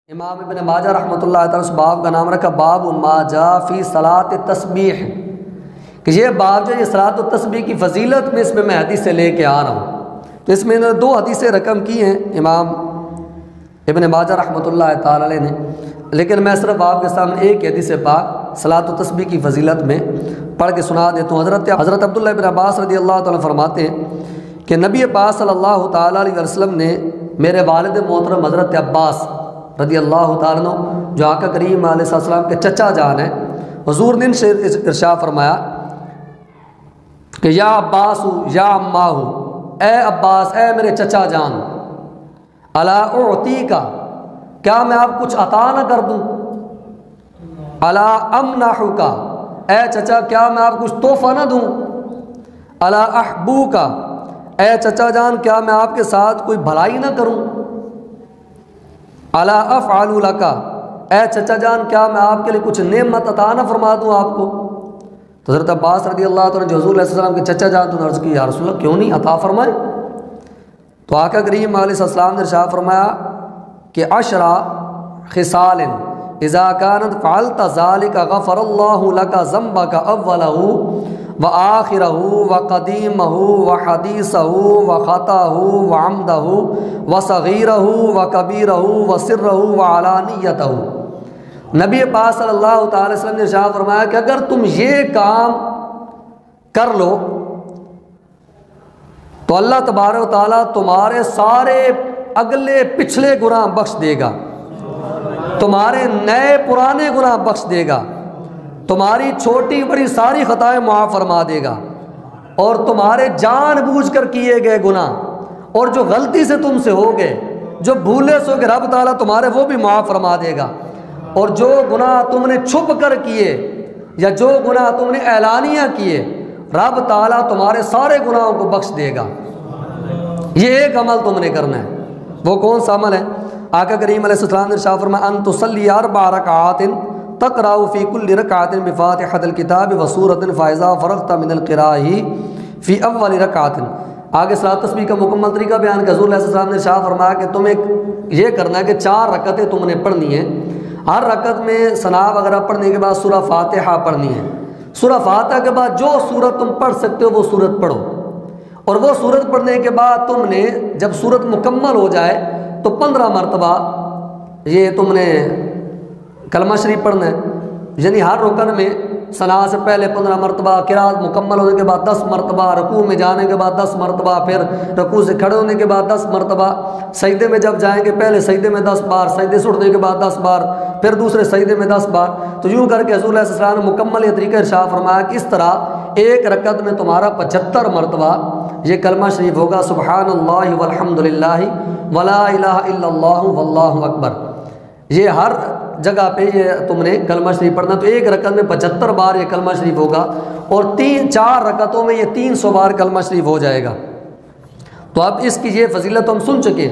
امام ابن ماجہ رحمۃ اللہ تعالیٰ اس باب کا نام رکھا باب ما جاء فی صلاۃ التسبیح، کہ یہ باب جو یہ صلاۃ التسبیح کی فضیلت میں اس میں حدیثیں لے کے آ رہا ہوں۔ تو اس میں انہوں نے 2 حدیثیں رقم کی ہیں امام ابن ماجہ رحمۃ اللہ تعالیٰ علیہ نے، لیکن میں صرف آپ کے سامنے ایک حدیث پاک صلاۃ التسبیح کی فضیلت میں پڑھ کے سنا دیتا ہوں۔ حضرت عبداللہ بن عباس رضی اللہ تعالیٰ فرماتے ہیں کہ نبی پاک صلی اللہ تعالیٰ علیہ وسلم نے میرے والد محترم حضرت عباس رضی اللہ تعالیٰ عنہ جو آقا کریم علیہ السلام کے چچا جان ہیں، حضور نے ان سے ارشاد فرمایا کہ یا عباس یا اماہ، اے عباس اے میرے چچا جان، الا اعطیک، کیا میں آپ کچھ عطا نہ کر دوں، الا امنحک، اے چچا کیا میں آپ کچھ تحفہ نہ دوں، الا احبوک، اے چچا جان کیا میں آپ کے ساتھ کوئی بھلائی نہ کروں، الا افعل لک، اے چچا جان کیا میں آپ کے لیے کچھ نعمت عطا نہ فرما دوں آپ کو۔ تو حضرت عباس رضی اللہ تعالیٰ جو حضور علیہ السلام کے چچا جان تو نے عرض کی یا رسول اللہ کیوں نہیں عطا فرمائے؟ تو آقا کریم علیہ السلام نے ارشاد فرمایا کہ 10 خصال اذا كانت فعلت ذلك غفر الله لك ذنبك اوله وآخره وقديمه وحديثه وخطأه وعمده وصغيره وكبيره وسره وعلانيته۔ نبی پاک صلی اللہ تعالی وسلم نے ارشاد فرمایا کہ اگر تم یہ کام کر لو تو اللہ تبارک و تعالیٰ تمہارے سارے اگلے پچھلے گناہ بخش دے گا، تمہارے نئے پرانے گناہ بخش دے گا، تمہاری چھوٹی بڑی ساری خطائیں معاف فرما دے گا، اور تمہارے جان بوجھ کر کیے گئے گناہ اور جو غلطی سے تم سے ہو گئے، جو بھولے سو گئے، رب تعالیٰ تمہارے وہ بھی معاف فرما دے گا، اور جو گناہ تم نے چھپ کر کیے یا جو گناہ تم نے اعلانیہ کیے، رب تعالیٰ تمہارے سارے گناہوں کو بخش دے گا۔ یہ ایک عمل تم نے کرنا ہے، وہ کون سا عمل ہے؟ آقا کریم علیہ السلام نے ارشاد فرمایا ان تصلی 4 رکعات تقرأ فی کل رکعۃ بفاتحۃ الکتاب وسورۃ فاذا فرغت من القراءۃ فی اول رکعۃ۔ آگے صلاۃ تسبیح کا مکمل طریقہ بیان کیا۔ حضور علیہ السلام نے ارشاد فرمایا کہ تمہیں یہ کرنا ہے کہ 4 رکعتیں تم نے پڑھنی ہیں، ہر رکعت میں ثنا وغیرہ پڑھنے کے بعد سورہ فاتحہ پڑھنی ہے، سورہ فاتحہ کے بعد جو سورت تم پڑھ سکتے ہو وہ سورت پڑھو، اور وہ سورت پڑھنے کے بعد تم نے جب سورت مکمل ہو جائے تو 15 مرتبہ یہ تم نے کلمہ شریف پڑھنا ہے، یعنی ہر رکن میں ثنا سے پہلے 15 مرتبہ، قرات مکمل ہونے کے بعد 10 مرتبہ، رکوع میں جانے کے بعد 10 مرتبہ، پھر رکوع سے کھڑے ہونے کے بعد 10 مرتبہ، سجدے میں جب جائیں گے پہلے سجدے میں 10 بار، سجدے سے اٹھنے کے بعد 10 بار، پھر دوسرے سجدے میں 10 بار۔ تو یوں کر کے حضور علیہ السلام نے مکمل یہ طریقہ ارشاد فرمایا کہ اس طرح ایک رکعت میں تمہارا 75 مرتبہ یہ کلمہ شریف ہوگا، سبحان اللہ والحمد للہ ولا الہ الا اللہ واللہ اکبر۔ یہ ہر جگہ پہ یہ تم نے کلمہ شریف پڑھنا، تو ایک رکعت میں 75 بار یہ کلمہ شریف ہوگا، اور 4 رکعتوں میں یہ 300 بار کلمہ شریف ہو جائے گا۔ تو اب اس کی یہ فضیلت ہم سن چکے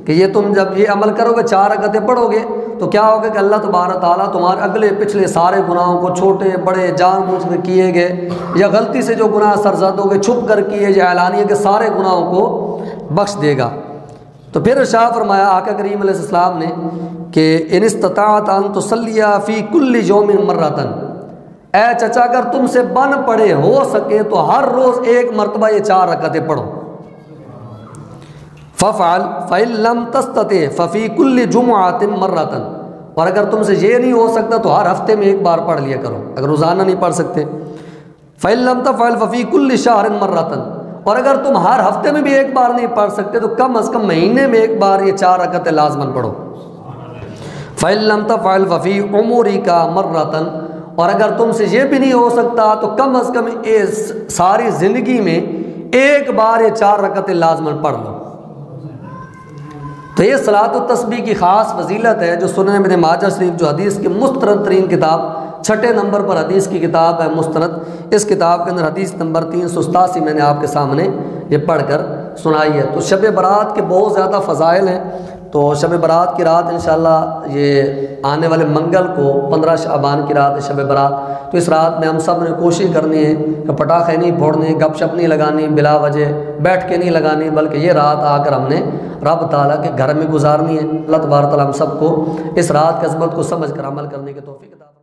کہ یہ تم جب یہ عمل کرو گے، 4 رکعتیں پڑھو گے تو کیا ہوگا کہ اللہ تبارک تعالیٰ تمہارے اگلے پچھلے سارے گناہوں کو، چھوٹے بڑے جان بوجھ کر کیے گئے یا غلطی سے جو گناہ سرزد ہو گئے، چھپ کر کیے یا اعلانیہ کے سارے گناہوں کو بخش دے گا۔ تو پھر ارشاد فرمایا آقا کریم علیہ السلام نے کہ ان استطاعت ان تصلی فی کل یوم مرۃ، اے چچا اگر تم سے بن پڑے ہو سکے تو ہر روز 1 مرتبہ یہ 4 رکعتیں پڑھو، ففعل فإن لم تستطع ففی کل جمعۃ مرۃ، اور اگر تم سے یہ نہیں ہو سکتا تو ہر ہفتے میں 1 بار پڑھ لیا کرو اگر روزانہ نہیں پڑھ سکتے، فإن لم تفعل ففی کل شہر مرۃ، اور اگر تم ہر ہفتے میں بھی 1 بار نہیں پڑھ سکتے تو کم از کم مہینے میں 1 بار یہ 4 رکعتیں لازماً پڑھو، فإن لم تفعل ففی عمرک مرۃ، اور اگر تم سے یہ بھی نہیں ہو سکتا تو کم از کم ساری زندگی میں 1 بار یہ 4 رکعتیں لازماً پڑھ لو۔ تو یہ صلاۃ التسبیح کی خاص فضیلت ہے جو سنن ابن ماجہ شریف جو حدیث کی مستند ترین کتاب، 6 نمبر پر حدیث کی کتاب ہے مستند، اس کتاب کے اندر حدیث نمبر 387 میں نے آپ کے سامنے یہ پڑھ کر سنائی ہے۔ تو شب برات کے بہت زیادہ فضائل ہیں، تو شب برات کی رات انشاءاللہ یہ آنے والے منگل کو 15 شعبان کی رات شب برات، تو اس رات میں ہم سب نے کوشش کرنی ہے کہ پٹاخے نہیں پھوڑنے، گپ شپ نہیں لگانی، بلا وجہ بیٹھ کے نہیں لگانی، بلکہ یہ رات آ کر ہم نے رب تعالیٰ کے گھر میں گزارنی ہے۔ اللہ تبارک تعالیٰ ہم سب کو اس رات کی عظمت کو سمجھ کر عمل کرنے کی توفیق عطا فرمائے۔